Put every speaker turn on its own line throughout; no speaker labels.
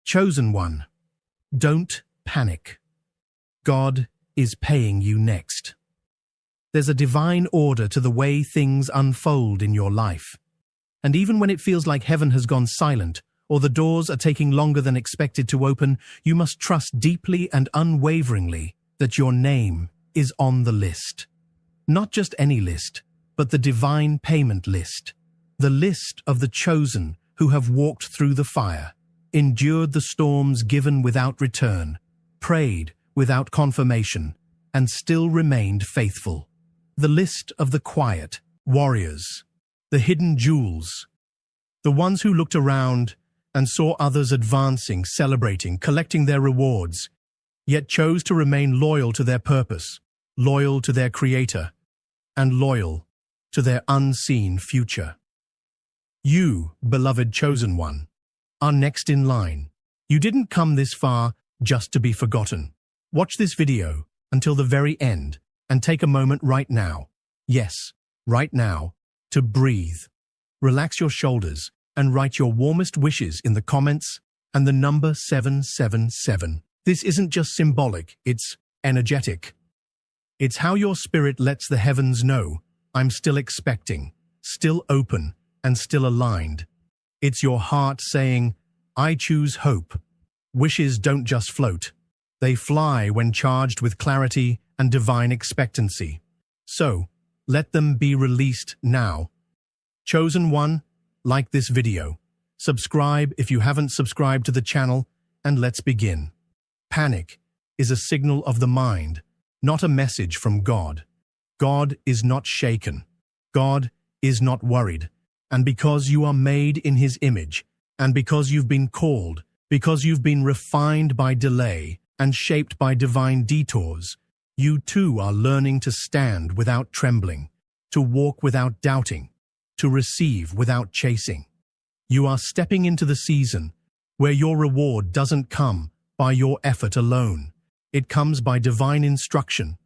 Chosen one, don't panic. God is paying you next. There's a divine order to the way things unfold in your life. And even when it feels like heaven has gone silent, or the doors are taking longer than expected to open, you must trust deeply and unwaveringly that your name is on the list. Not just any list, but the divine payment list. The list of the chosen who have walked through the fire, endured the storms given without return, prayed without confirmation, and still remained faithful. The list of the quiet warriors, the hidden jewels, the ones who looked around and saw others advancing, celebrating, collecting their rewards, yet chose to remain loyal to their purpose, loyal to their Creator, and loyal to their unseen future. You, beloved chosen one, are next in line. You didn't come this far just to be forgotten. Watch this video until the very end and take a moment right now, yes, right now, to breathe. Relax your shoulders and write your warmest wishes in the comments and the number 777. This isn't just symbolic, it's energetic. It's how your spirit lets the heavens know, I'm still expecting, still open, and still aligned. It's your heart saying, I choose hope. Wishes don't just float. They fly when charged with clarity and divine expectancy. So, let them be released now. Chosen one, like this video. Subscribe if you haven't subscribed to the channel, and let's begin. Panic is a signal of the mind, not a message from God. God is not shaken. God is not worried. And because you are made in His image, and because you've been called, because you've been refined by delay and shaped by divine detours, you too are learning to stand without trembling, to walk without doubting, to receive without chasing. You are stepping into the season where your reward doesn't come by your effort alone. It comes by divine instruction.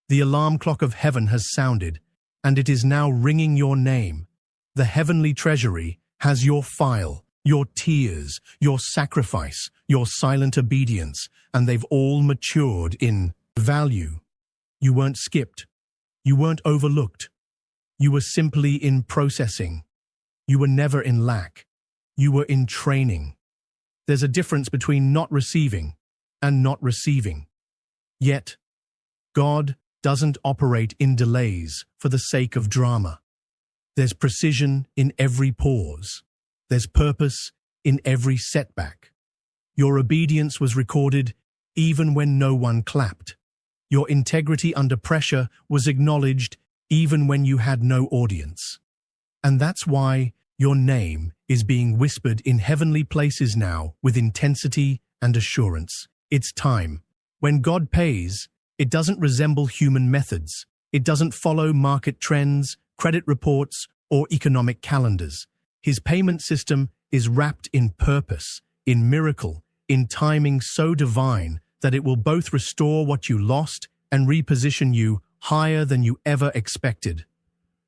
The alarm clock of heaven has sounded, and it is now ringing your name. The heavenly treasury has your file, your tears, your sacrifice, your silent obedience, and they've all matured in value. You weren't skipped. You weren't overlooked. You were simply in processing. You were never in lack. You were in training. There's a difference between not receiving and not receiving. Yet, God doesn't operate in delays for the sake of drama. There's precision in every pause. There's purpose in every setback. Your obedience was recorded even when no one clapped. Your integrity under pressure was acknowledged even when you had no audience. And that's why your name is being whispered in heavenly places now with intensity and assurance. It's time. When God pays, it doesn't resemble human methods. It doesn't follow market trends, credit reports, or economic calendars. His payment system is wrapped in purpose, in miracle, in timing so divine that it will both restore what you lost and reposition you higher than you ever expected.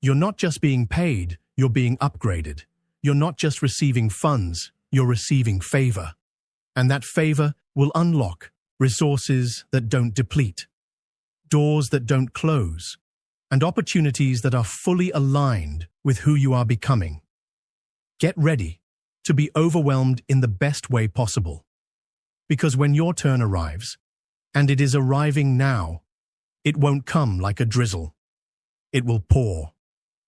You're not just being paid, you're being upgraded. You're not just receiving funds, you're receiving favor. And that favor will unlock resources that don't deplete, doors that don't close, and opportunities that are fully aligned with who you are becoming. Get ready to be overwhelmed in the best way possible. Because when your turn arrives, and it is arriving now, it won't come like a drizzle. It will pour.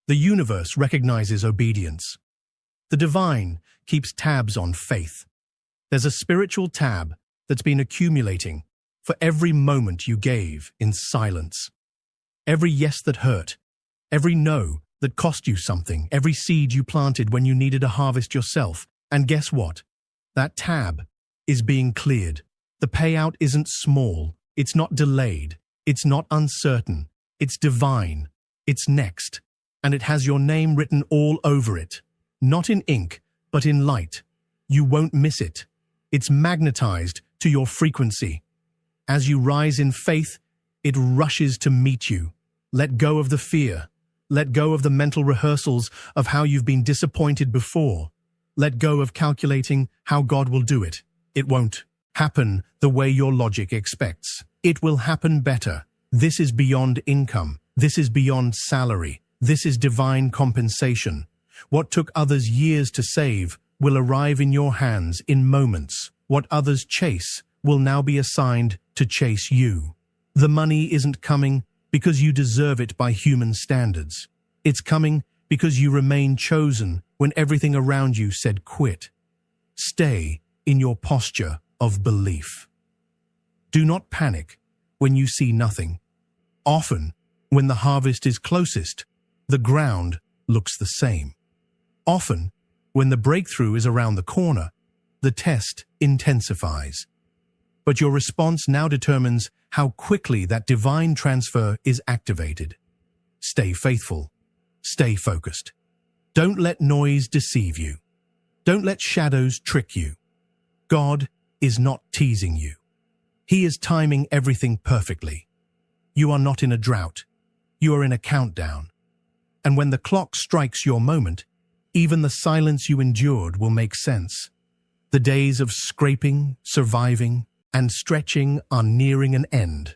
The universe recognizes obedience. The divine keeps tabs on faith. There's a spiritual tab that's been accumulating for every moment you gave in silence. Every yes that hurt, every no that cost you something, every seed you planted when you needed a harvest yourself. And guess what? That tab is being cleared. The payout isn't small, it's not delayed, it's not uncertain, it's divine, it's next, and it has your name written all over it. Not in ink, but in light. You won't miss it. It's magnetized to your frequency. As you rise in faith, it rushes to meet you. Let go of the fear. Let go of the mental rehearsals of how you've been disappointed before. Let go of calculating how God will do it. It won't happen the way your logic expects. It will happen better. This is beyond income. This is beyond salary. This is divine compensation. What took others years to save will arrive in your hands in moments. What others chase will now be assigned to chase you. The money isn't coming because you deserve it by human standards. It's coming because you remain chosen when everything around you said quit. Stay in your posture of belief. Do not panic when you see nothing. Often, when the harvest is closest, the ground looks the same. Often, when the breakthrough is around the corner, the test intensifies. But your response now determines how quickly that divine transfer is activated. Stay faithful. Stay focused. Don't let noise deceive you. Don't let shadows trick you. God is not teasing you. He is timing everything perfectly. You are not in a drought. You are in a countdown. And when the clock strikes your moment, even the silence you endured will make sense. The days of scraping, surviving, and stretching are nearing an end.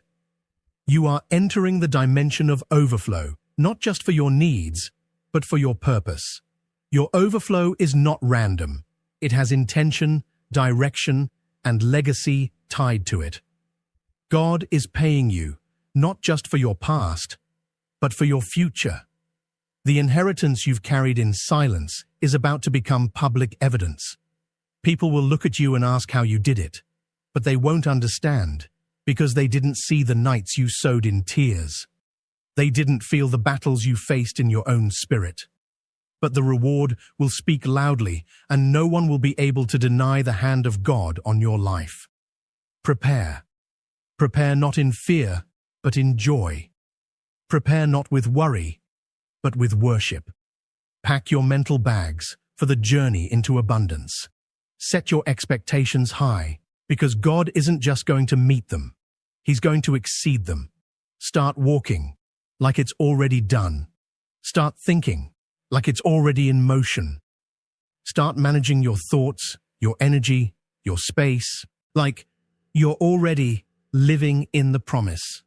You are entering the dimension of overflow, not just for your needs, but for your purpose. Your overflow is not random. It has intention, direction, and legacy tied to it. God is paying you, not just for your past, but for your future. The inheritance you've carried in silence is about to become public evidence. People will look at you and ask how you did it, but they won't understand because they didn't see the nights you sowed in tears. They didn't feel the battles you faced in your own spirit. But the reward will speak loudly, and no one will be able to deny the hand of God on your life. Prepare. Prepare not in fear, but in joy. Prepare not with worry, but with worship. Pack your mental bags for the journey into abundance. Set your expectations high, because God isn't just going to meet them. He's going to exceed them. Start walking like it's already done. Start thinking like it's already in motion. Start managing your thoughts, your energy, your space, like you're already living in the promise.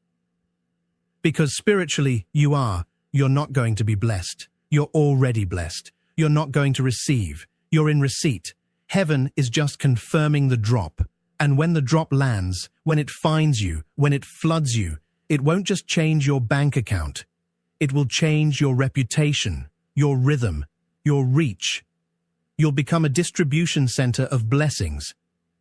Because spiritually you're not going to be blessed. You're already blessed. You're not going to receive. You're in receipt. Heaven is just confirming the drop. And when the drop lands, when it finds you, when it floods you, it won't just change your bank account. It will change your reputation, your rhythm, your reach. You'll become a distribution center of blessings.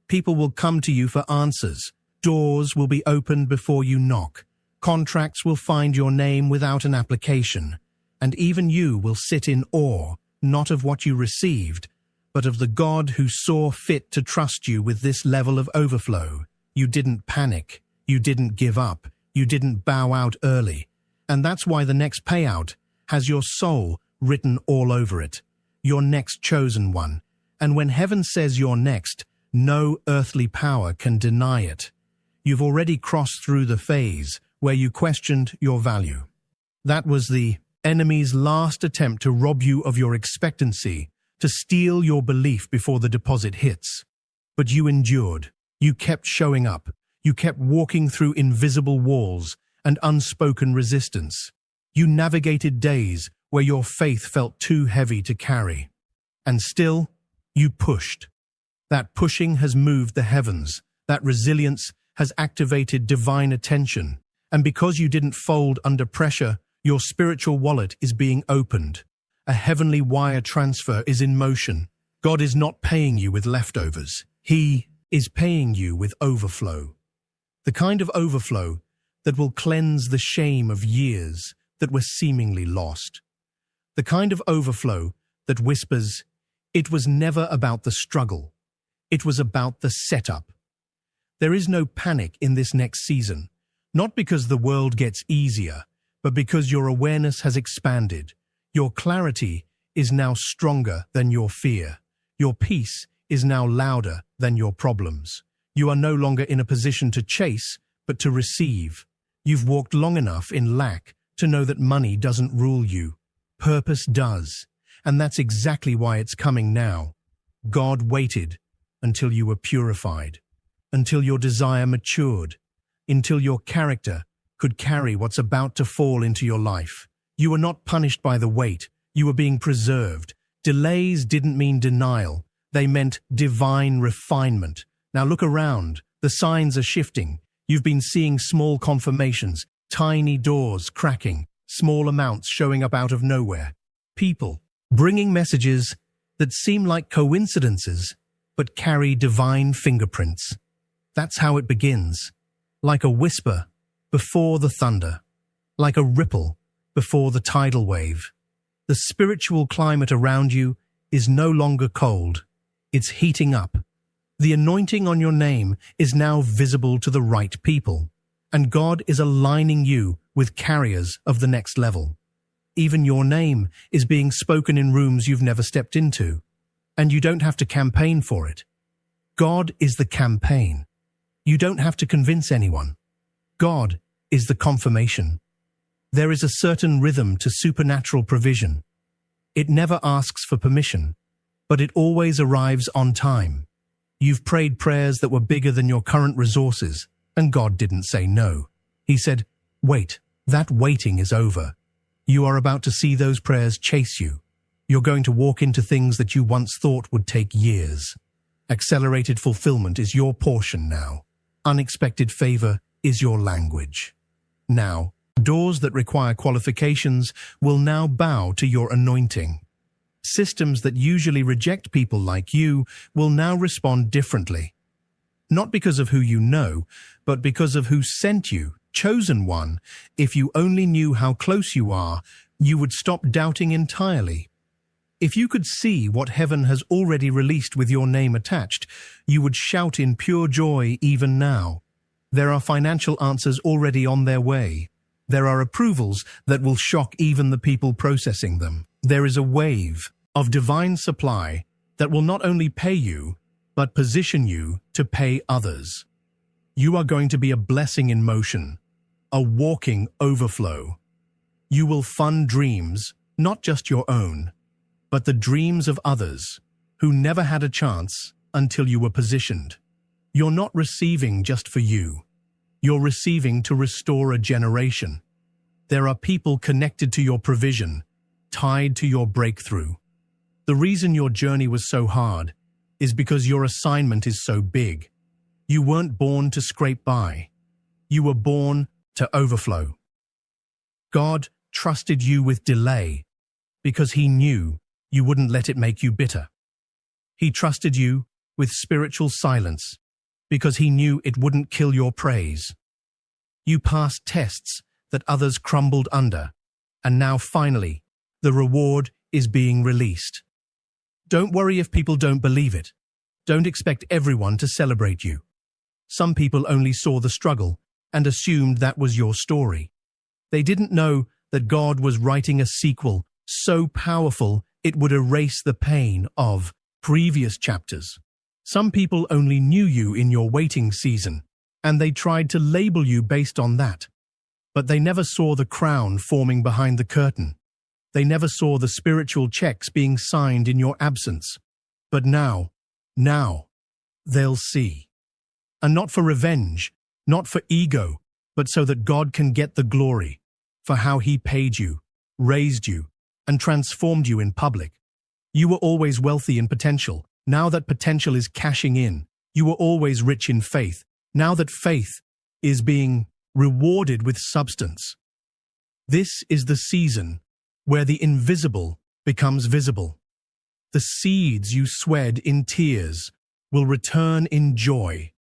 People will come to you for answers. Doors will be opened before you knock. Contracts will find your name without an application. And even you will sit in awe, not of what you received, but of the God who saw fit to trust you with this level of overflow. You didn't panic. You didn't give up. You didn't bow out early. And that's why the next payout has your soul written all over it. Your next chosen one. And when heaven says you're next, no earthly power can deny it. You've already crossed through the phase where you questioned your value. That was the enemy's last attempt to rob you of your expectancy, to steal your belief before the deposit hits. But you endured. You kept showing up. You kept walking through invisible walls and unspoken resistance. You navigated days where your faith felt too heavy to carry. And still, you pushed. That pushing has moved the heavens. That resilience has activated divine attention. And because you didn't fold under pressure, your spiritual wallet is being opened. A heavenly wire transfer is in motion. God is not paying you with leftovers. He is paying you with overflow. The kind of overflow that will cleanse the shame of years that were seemingly lost. The kind of overflow that whispers, it was never about the struggle. It was about the setup. There is no panic in this next season, not because the world gets easier, but because your awareness has expanded. Your clarity is now stronger than your fear. Your peace is now louder than your problems. You are no longer in a position to chase, but to receive. You've walked long enough in lack to know that money doesn't rule you. Purpose does. And that's exactly why it's coming now. God waited. until you were purified, until your desire matured, until your character could carry what's about to fall into your life. You were not punished by the weight, you were being preserved. Delays didn't mean denial, they meant divine refinement. Now look around, the signs are shifting. You've been seeing small confirmations, tiny doors cracking, small amounts showing up out of nowhere. People bringing messages that seem like coincidences, but carry divine fingerprints. That's how it begins, like a whisper before the thunder, like a ripple before the tidal wave. The spiritual climate around you is no longer cold, it's heating up. The anointing on your name is now visible to the right people, and God is aligning you with carriers of the next level. Even your name is being spoken in rooms you've never stepped into, and you don't have to campaign for it. God is the campaign. You don't have to convince anyone. God is the confirmation. There is a certain rhythm to supernatural provision. It never asks for permission, but it always arrives on time. You've prayed prayers that were bigger than your current resources, and God didn't say no. He said, wait, that waiting is over. You are about to see those prayers chase you. You're going to walk into things that you once thought would take years. Accelerated fulfillment is your portion now. Unexpected favor is your language. Now, doors that require qualifications will now bow to your anointing. Systems that usually reject people like you will now respond differently. Not because of who you know, but because of who sent you, chosen one. If you only knew how close you are, you would stop doubting entirely. If you could see what heaven has already released with your name attached, you would shout in pure joy even now. There are financial answers already on their way. There are approvals that will shock even the people processing them. There is a wave of divine supply that will not only pay you, but position you to pay others. You are going to be a blessing in motion, a walking overflow. You will fund dreams, not just your own, but the dreams of others who never had a chance until you were positioned. You're not receiving just for you. You're receiving to restore a generation. There are people connected to your provision, tied to your breakthrough. The reason your journey was so hard is because your assignment is so big. You weren't born to scrape by. You were born to overflow. God trusted you with delay because He knew you wouldn't let it make you bitter. He trusted you with spiritual silence because He knew it wouldn't kill your praise. You passed tests that others crumbled under, and now finally, the reward is being released. Don't worry if people don't believe it. Don't expect everyone to celebrate you. Some people only saw the struggle and assumed that was your story. They didn't know that God was writing a sequel so powerful it would erase the pain of previous chapters. Some people only knew you in your waiting season, and they tried to label you based on that. But they never saw the crown forming behind the curtain. They never saw the spiritual checks being signed in your absence. But now, they'll see. And not for revenge, not for ego, but so that God can get the glory for how He paid you, raised you, and transformed you in public. You were always wealthy in potential. Now that potential is cashing in. You were always rich in faith. Now that faith is being rewarded with substance. This is the season where the invisible becomes visible. The seeds you swed in tears will return in joy.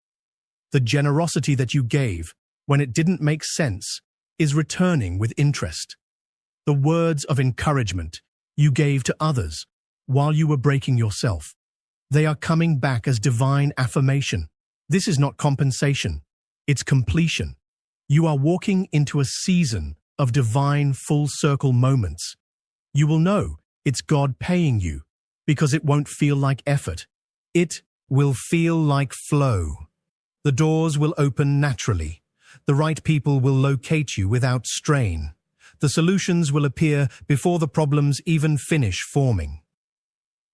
The generosity that you gave when it didn't make sense is returning with interest. The words of encouragement you gave to others while you were breaking yourself, they are coming back as divine affirmation. This is not compensation, it's completion. You are walking into a season of divine full-circle moments. You will know it's God paying you because it won't feel like effort. It will feel like flow. The doors will open naturally. The right people will locate you without strain. The solutions will appear before the problems even finish forming.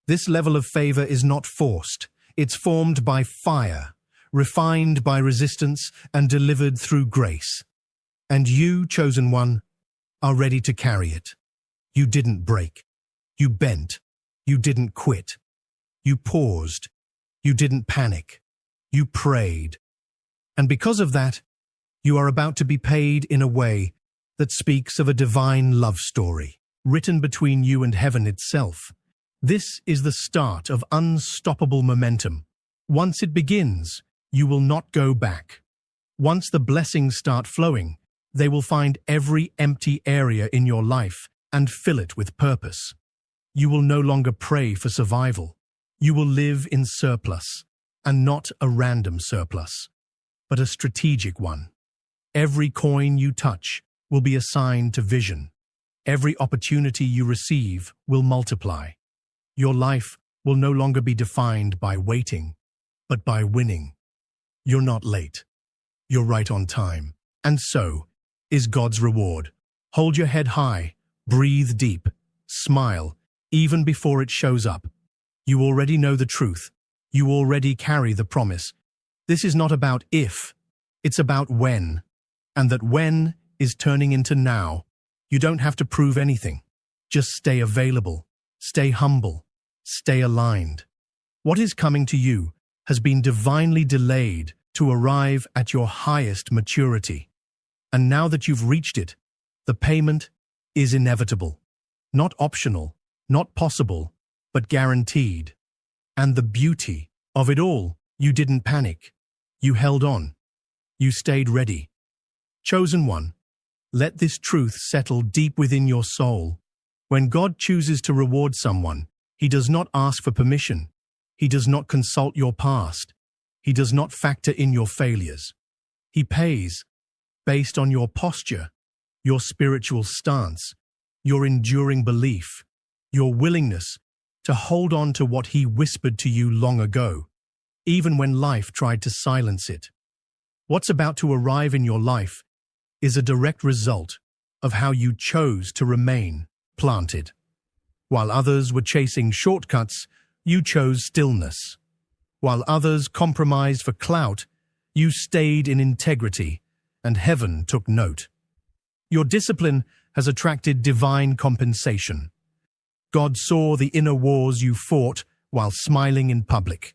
This level of favor is not forced. It's formed by fire, refined by resistance, and delivered through grace. And you, chosen one, are ready to carry it. You didn't break. You bent. You didn't quit. You paused. You didn't panic. You prayed. And because of that, you are about to be paid in a way that speaks of a divine love story, written between you and heaven itself. This is the start of unstoppable momentum. Once it begins, you will not go back. Once the blessings start flowing, they will find every empty area in your life and fill it with purpose. You will no longer pray for survival. You will live in surplus, and not a random surplus, but a strategic one. Every coin you touch will be assigned to vision. Every opportunity you receive will multiply. Your life will no longer be defined by waiting, but by winning. You're not late. You're right on time. And so is God's reward. Hold your head high, breathe deep, smile, even before it shows up. You already know the truth. You already carry the promise. This is not about if, it's about when. And that when is turning into now. You don't have to prove anything. Just stay available, stay humble, stay aligned. What is coming to you has been divinely delayed to arrive at your highest maturity. And now that you've reached it, the payment is inevitable. Not optional, not possible, but guaranteed. And the beauty of it all, you didn't panic. You held on. You stayed ready. Chosen one, let this truth settle deep within your soul. When God chooses to reward someone, He does not ask for permission. He does not consult your past. He does not factor in your failures. He pays based on your posture, your spiritual stance, your enduring belief, your willingness to hold on to what He whispered to you long ago, even when life tried to silence it. What's about to arrive in your life is a direct result of how you chose to remain planted. While others were chasing shortcuts, you chose stillness. While others compromised for clout, you stayed in integrity, and heaven took note. Your discipline has attracted divine compensation. God saw the inner wars you fought while smiling in public.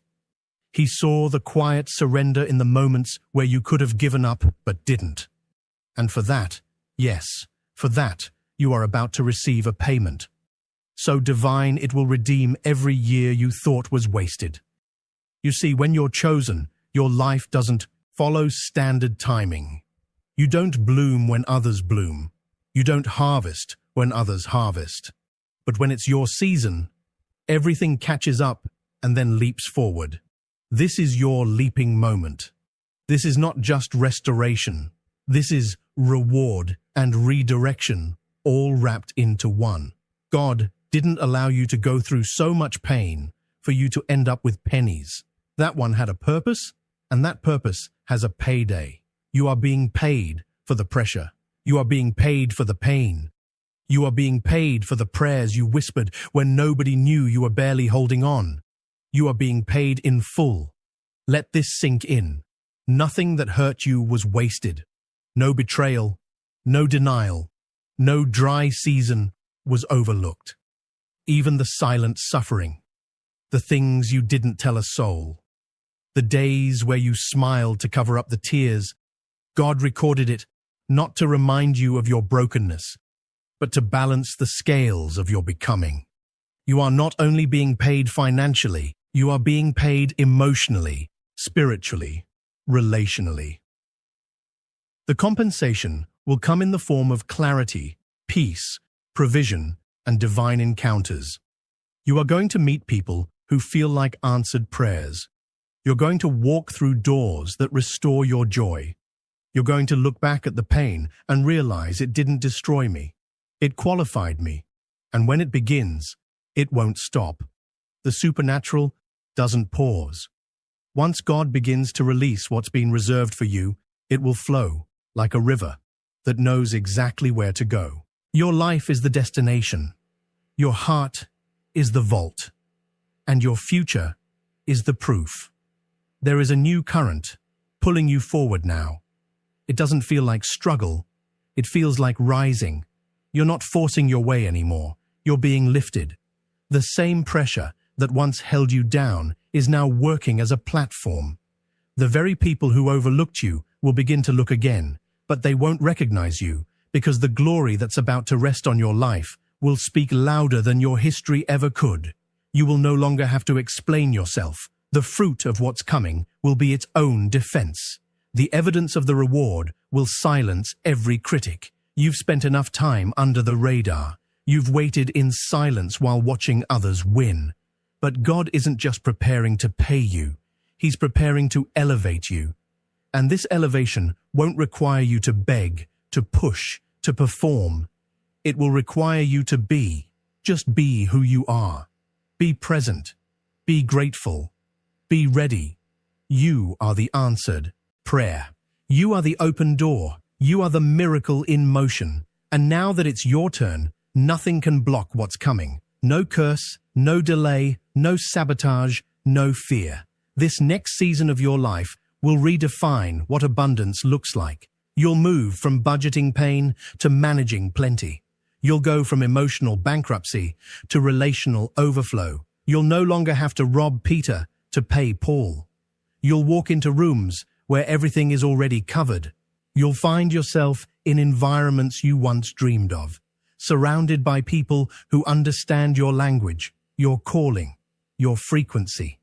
He saw the quiet surrender in the moments where you could have given up but didn't. And for that, yes, for that, you are about to receive a payment. So divine it will redeem every year you thought was wasted. You see, when you're chosen, your life doesn't follow standard timing. You don't bloom when others bloom. You don't harvest when others harvest. But when it's your season, everything catches up and then leaps forward. This is your leaping moment. This is not just restoration. This is reward and redirection, all wrapped into one. God didn't allow you to go through so much pain for you to end up with pennies. That one had a purpose, and that purpose has a payday. You are being paid for the pressure. You are being paid for the pain. You are being paid for the prayers you whispered when nobody knew you were barely holding on. You are being paid in full. Let this sink in. Nothing that hurt you was wasted. No betrayal, no denial, no dry season was overlooked. Even the silent suffering, the things you didn't tell a soul, the days where you smiled to cover up the tears, God recorded it not to remind you of your brokenness, but to balance the scales of your becoming. You are not only being paid financially, you are being paid emotionally, spiritually, relationally. The compensation will come in the form of clarity, peace, provision, and divine encounters. You are going to meet people who feel like answered prayers. You're going to walk through doors that restore your joy. You're going to look back at the pain and realize it didn't destroy me. It qualified me. And when it begins, it won't stop. The supernatural doesn't pause. Once God begins to release what's been reserved for you, it will flow like a river that knows exactly where to go. Your life is the destination. Your heart is the vault. And your future is the proof. There is a new current, pulling you forward now. It doesn't feel like struggle. It feels like rising. You're not forcing your way anymore. You're being lifted. The same pressure that once held you down is now working as a platform. The very people who overlooked you will begin to look again, but they won't recognize you because the glory that's about to rest on your life will speak louder than your history ever could. You will no longer have to explain yourself. The fruit of what's coming will be its own defense. The evidence of the reward will silence every critic. You've spent enough time under the radar. You've waited in silence while watching others win. But God isn't just preparing to pay you. He's preparing to elevate you. And this elevation won't require you to beg, to push, to perform. It will require you to be. Just be who you are. Be present. Be grateful. Be ready. You are the answered prayer. You are the open door. You are the miracle in motion. And now that it's your turn, nothing can block what's coming. No curse, no delay, no sabotage, no fear. This next season of your life will redefine what abundance looks like. You'll move from budgeting pain to managing plenty. You'll go from emotional bankruptcy to relational overflow. You'll no longer have to rob Peter to pay Paul. You'll walk into rooms where everything is already covered. You'll find yourself in environments you once dreamed of, surrounded by people who understand your language, your calling, your frequency.